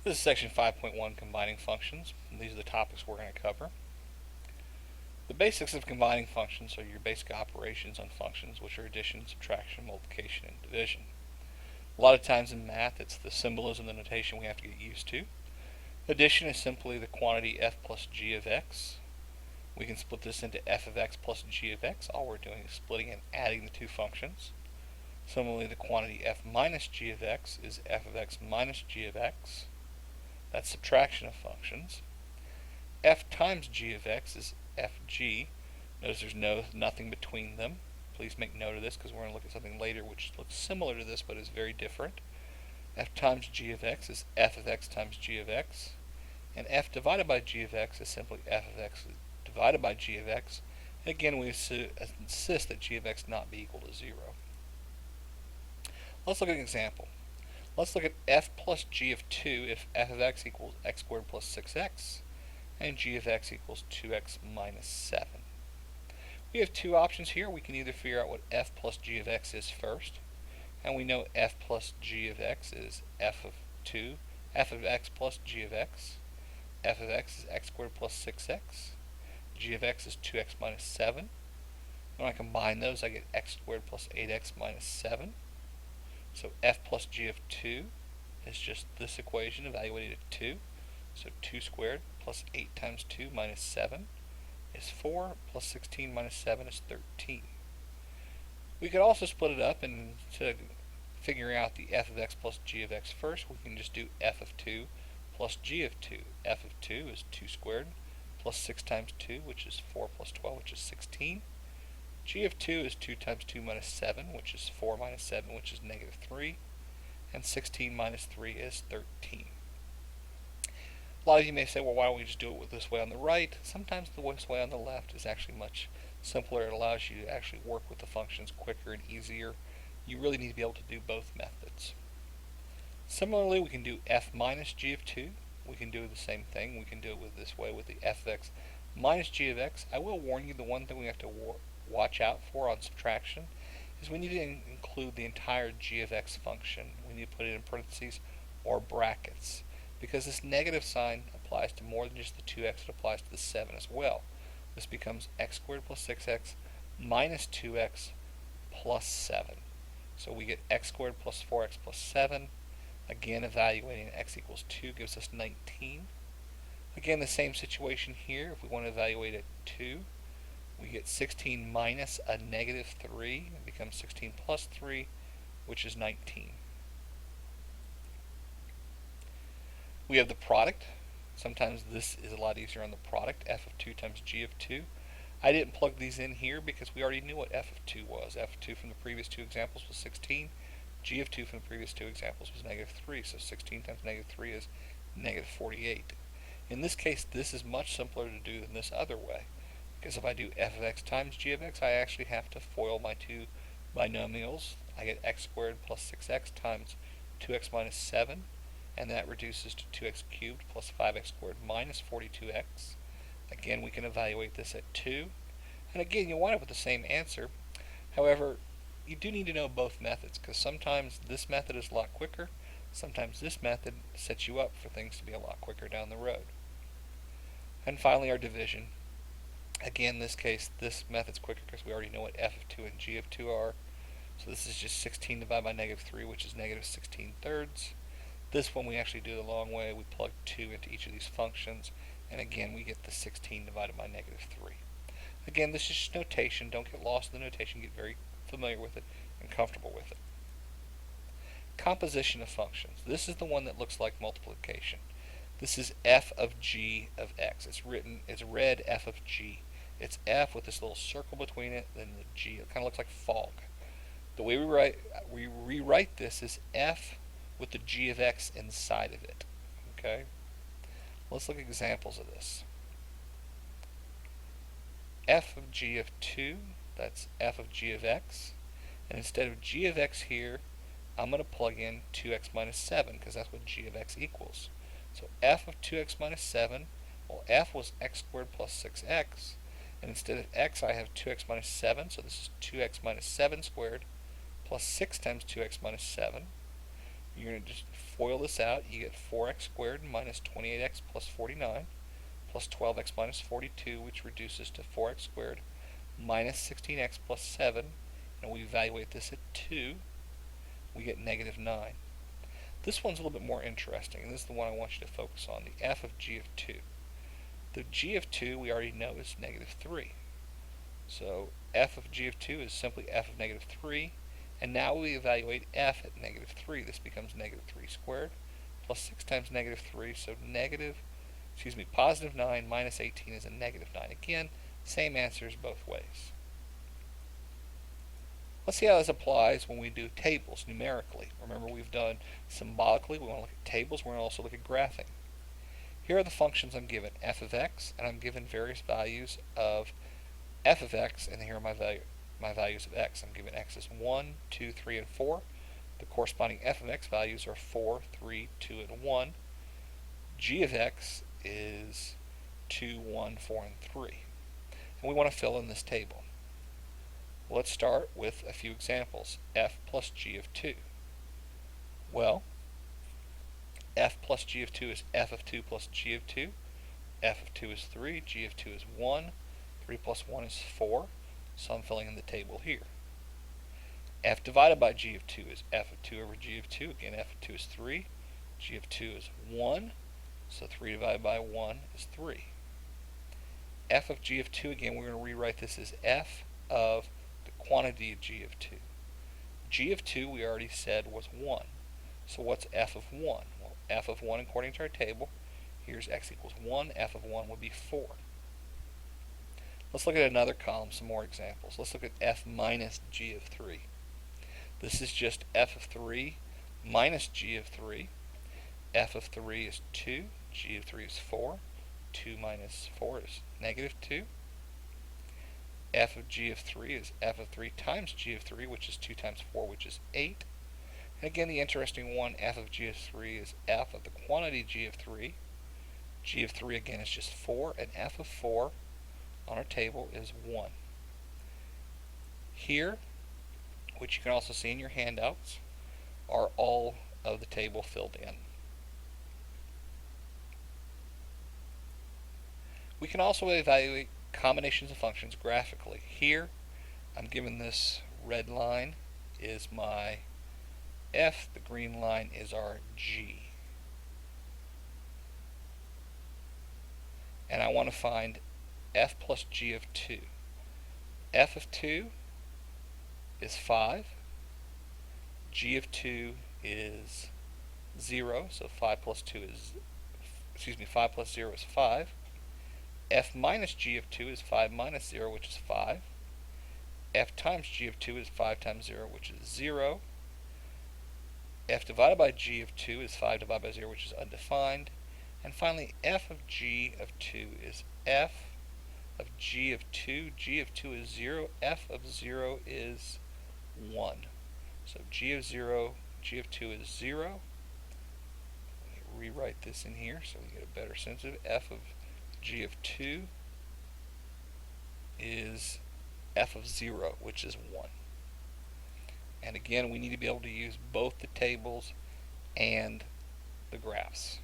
This is section 5.1, combining functions. And these are the topics we're going to cover. The basics of combining functions are your basic operations on functions, which are addition, subtraction, multiplication, and division. A lot of times in math, it's the symbolism, the notation we have to get used to. Addition is simply the quantity f plus g of x. We can split this into f of x plus g of x. All we're doing is splitting and adding the two functions. Similarly, the quantity f minus g of x is f of x minus g of x. That's subtraction of functions. F times g of x is fg. Notice there's nothing between them. Please make note of this because we're going to look at something later which looks similar to this but is very different. F times g of x is f of x times g of x. And f divided by g of x is simply f of x divided by g of x. And again, we insist that g of x not be equal to 0. Let's look at an example. Let's look at f plus g of 2 if f of x equals x squared plus 6x and g of x equals 2x minus 7. We have two options here. We can either figure out what f plus g of x is first, and we know f plus g of x is f of x plus g of x. F of x is x squared plus 6x. G of x is 2x minus 7. When I combine those, I get x squared plus 8x minus 7. So f plus g of 2 is just this equation evaluated at 2. So 2 squared plus 8 times 2 minus 7 is 4, plus 16 minus 7 is 13. We could also split it up, and to figuring out the f of x plus g of x first, we can just do f of 2 plus g of 2. F of 2 is 2 squared plus 6 times 2, which is 4 plus 12, which is 16. G of 2 is 2 times 2 minus 7, which is 4 minus 7, which is negative 3. And 16 minus 3 is 13. A lot of you may say, well, why don't we just do it this way on the right? Sometimes this way on the left is actually much simpler. It allows you to actually work with the functions quicker and easier. You really need to be able to do both methods. Similarly, we can do f minus g of 2. We can do the same thing. We can do it with this way with the f of x minus g of x. I will warn you, the one thing we have to watch out for on subtraction is we need to include the entire g of x function. We need to put it in parentheses or brackets, because this negative sign applies to more than just the 2x, it applies to the 7 as well. This becomes x squared plus 6x minus 2x plus 7. So we get x squared plus 4x plus 7. Again, evaluating x equals 2 gives us 19. Again, the same situation here. If we want to evaluate at 2, we get 16 minus a negative 3. It becomes 16 plus 3, which is 19. We have the product. Sometimes this is a lot easier on the product, f of 2 times g of 2. I didn't plug these in here because we already knew what f of 2 was. F of 2 from the previous two examples was 16. G of 2 from the previous two examples was negative 3. So 16 times negative 3 is negative 48. In this case, this is much simpler to do than this other way, because if I do f of x times g of x, I actually have to FOIL my two binomials. I get x squared plus 6x times 2x minus 7, and that reduces to 2x cubed plus 5x squared minus 42x. Again, we can evaluate this at 2. And again, you'll wind up with the same answer. However, you do need to know both methods, because sometimes this method is a lot quicker. Sometimes this method sets you up for things to be a lot quicker down the road. And finally, our division. Again, in this case, this method's quicker because we already know what f of 2 and g of 2 are. So this is just 16 divided by negative 3, which is negative 16 thirds. This one we actually do the long way. We plug 2 into each of these functions, and again we get the 16 divided by negative 3. Again, this is just notation. Don't get lost in the notation. Get very familiar with it and comfortable with it. Composition of functions. This is the one that looks like multiplication. This is f of g of x. It's read f of g. It's f with this little circle between it, then the g. It kind of looks like fog. The way we rewrite this is f with the g of x inside of it. Okay? Let's look at examples of this. F of g of 2, that's f of g of x. And instead of g of x here, I'm going to plug in 2x minus 7, because that's what g of x equals. So f of 2x minus 7, well, f was x squared plus 6x. And instead of x, I have 2x minus 7, so this is 2x minus 7 squared plus 6 times 2x minus 7. You're going to just FOIL this out. You get 4x squared minus 28x plus 49 plus 12x minus 42, which reduces to 4x squared minus 16x plus 7. And we evaluate this at 2. We get negative 9. This one's a little bit more interesting, and this is the one I want you to focus on, the f of g of 2. The g of 2 we already know is negative 3. So f of g of 2 is simply f of negative 3. And now we evaluate f at negative 3. This becomes negative 3 squared plus 6 times negative 3. So positive 9 minus 18 is a negative 9. Again, same answers both ways. Let's see how this applies when we do tables numerically. Remember, we've done symbolically. We want to look at tables. We're going to also look at graphing. Here are the functions I'm given, f of x, and I'm given various values of f of x, and here are my values of x. I'm given x as 1, 2, 3, and 4. The corresponding f of x values are 4, 3, 2, and 1. G of x is 2, 1, 4, and 3. And we want to fill in this table. Let's start with a few examples. F plus g of 2. Well, f plus g of 2 is f of 2 plus g of 2. F of 2 is 3, g of 2 is 1, 3 plus 1 is 4, so I'm filling in the table here. F divided by g of 2 is f of 2 over g of 2. Again, f of 2 is 3, g of 2 is 1, so 3 divided by 1 is 3. F of g of 2, again, we're going to rewrite this as f of the quantity of g of 2. G of 2, we already said, was 1. So what's f of 1? Well, f of 1, according to our table, here's x equals 1. F of 1 would be 4. Let's look at another column, some more examples. Let's look at f minus g of 3. This is just f of 3 minus g of 3. F of 3 is 2. G of 3 is 4. 2 minus 4 is negative 2. F of g of 3 is f of 3 times g of 3, which is 2 times 4, which is 8. And again, the interesting one, f of g of 3 is f of the quantity g of 3. G of 3, again, is just 4, and f of 4 on our table is 1. Here, which you can also see in your handouts, are all of the table filled in. We can also evaluate combinations of functions graphically. Here, I'm given this red line is my f, the green line is our g. And I want to find f plus g of 2. F of 2 is 5. G of 2 is 0, so 5 plus 0 is 5. F minus g of 2 is 5 minus 0, which is 5. F times g of 2 is 5 times 0, which is 0. F divided by g of 2 is 5 divided by 0, which is undefined. And finally, f of g of 2 is f of g of 2. G of 2 is 0. F of 0 is 1. So g of 2 is 0. Let me rewrite this in here so we get a better sense of it. F of g of 2 is f of 0, which is 1. And again, we need to be able to use both the tables and the graphs.